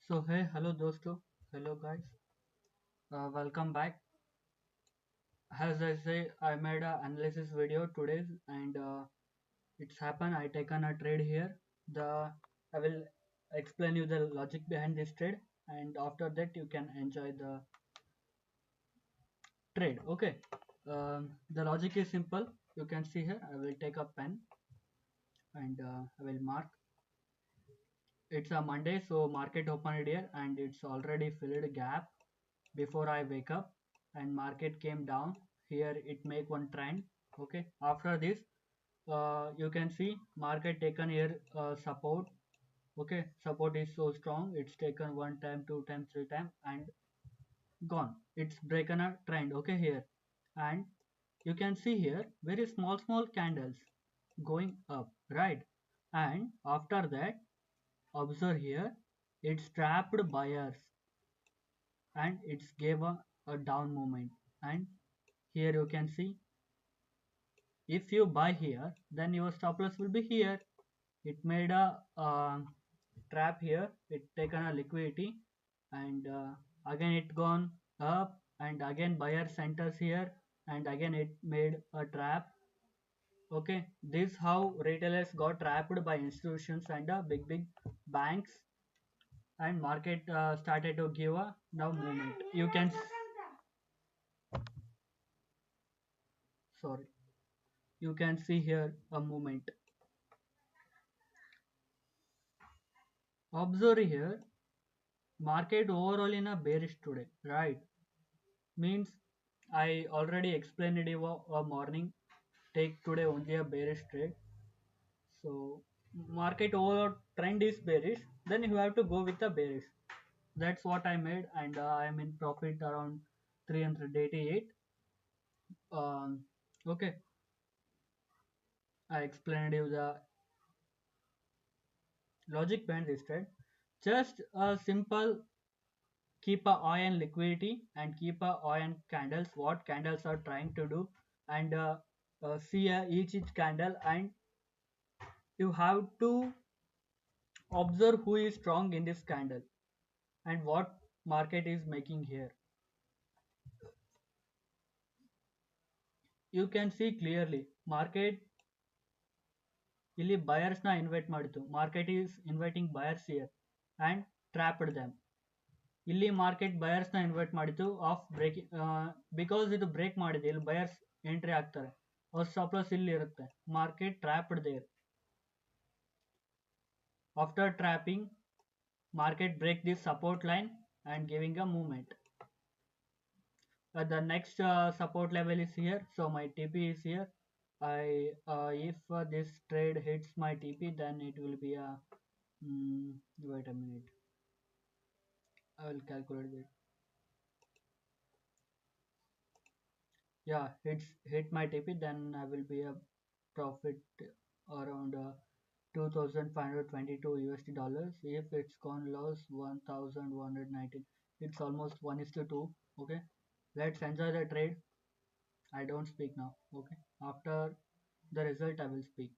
So hey, hello dosto, hello guys, welcome back. As I say, I made a analysis video today, and it's happened. I taken a trade here. I will explain you the logic behind this trade, and after that you can enjoy the trade. Okay. The logic is simple. You can see here. I will take a pen and I will mark. It's a Monday, so market opened here, and it's already filled gap before I wake up, and market came down here. It make one trend. Okay, after this you can see market taken here support. Okay, support is so strong, it's taken one time, two time, three time, and gone. It's breaken a trend. Okay, here, and you can see here very small candles going up, right? And after that, observe here, it's trapped buyers, and it's gave a down movement. And here you can see, if you buy here, then your stop loss will be here. It made a trap here. It taken a liquidity, and again it gone up, and again buyer centers here, and again it made a trap. Okay, this how retailers got trapped by institutions and big banks, and market started to give a now movement. Sorry, you can see here a movement. Observe here, market overall in a bearish today, right? Means I already explained it a morning. Take today only a bearish trade. So market overall trend is bearish. Then you have to go with the bearish. That's what I made, and I am in profit around 388. Okay, I explained you the logic behind this trade. Just a simple, keep a eye on liquidity and keep a eye on candles, what candles are trying to do, and see each candle, and you have to observe who is strong in this candle and what market is making here. You can see clearly market ಇಲ್ಲಿ buyers na invite ಮಾಡಿತು, market is inviting buyers here and trapped them. ಇಲ್ಲಿ market ಬಯರ್ಸ್ನ invite ಮಾಡಿದ್ದು of breaking, because ಇದು break ಮಾಡಿದೆ, ಇಲ್ಲಿ buyers entry ಆಗ್ತಾರೆ, ಅವ್ರ stop loss ಇಲ್ಲಿ ಇರುತ್ತೆ. Market trapped there. After trapping, market break this support line and giving a movement. The next support level is here, so my TP is here. I if this trade hits my TP, then it will be a wait a minute, I will calculate it. Yeah, it's hit my TP, then I will be a profit around 2,522 USD dollars. If it's gone loss 1,119, it's almost 1 is to 2. Okay, let's enjoy the trade. I don't speak now. Okay, after the result I will speak.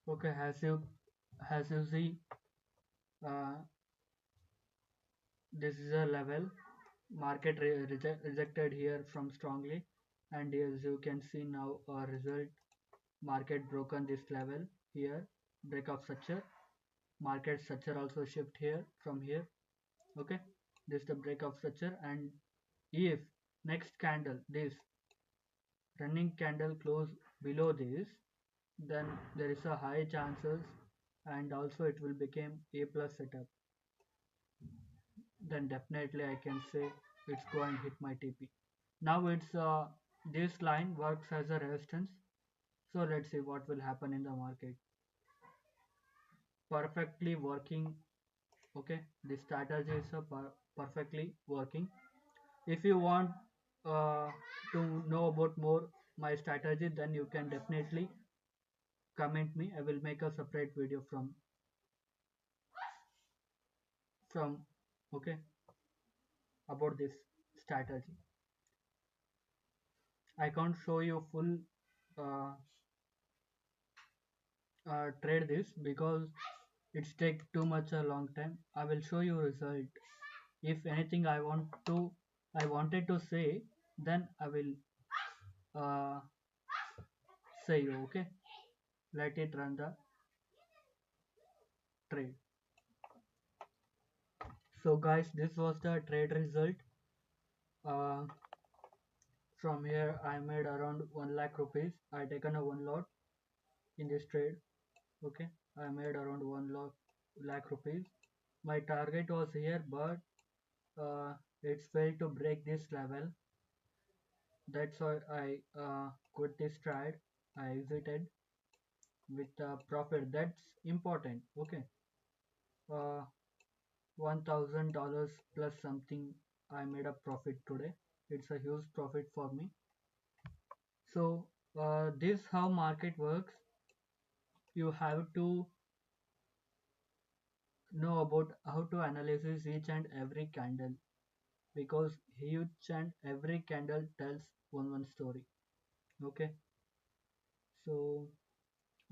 Okay, as you see, uh, this is a level market rejected here from strongly, and as you can see now a result, market broken this level here, break of structure, market structure also shift here from here. Okay, this is the break of structure, and if next candle this running candle close below this, then there is a high chances, and also it will become a plus setup, then definitely I can say it's going to hit my TP. Now it's this line works as a resistance. So let's see what will happen in the market. Perfectly working. Okay, the strategy is perfectly working. If you want uh, to know about more my strategy, then you can definitely comment me. I will make a separate video from okay about this strategy. I can't show you full uh, trade this because it's take too much a long time. I will show you result. If anything I wanted to say, then I will uh, say you. Okay, let it run the trade. So guys, this was the trade result. uh, from here I made around 1 lakh rupees. I taken a one lot in this trade. Okay, I made around 1 lakh rupees. My target was here, but it's failed to break this level. That's why I quit this trade. I exited with a profit. That's important. Okay, uh, $1,000 plus something. I made a profit today. It's a huge profit for me. So this how market works. You have to know about how to analyze each and every candle, because each and every candle tells one story. Okay, so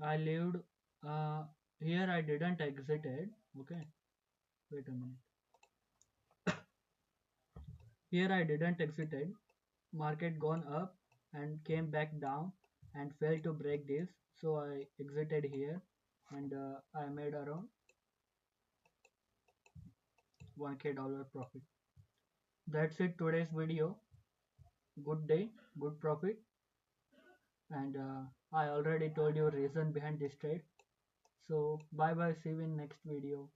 I lived here. I didn't exited. Okay, wait a minute. Here I didn't exited. Market gone up and came back down and failed to break this. So I exited here, and I made around 1k dollar profit. That's it today's video. Good day, good profit, and I already told you reason behind this trade. So bye bye. See you in next video.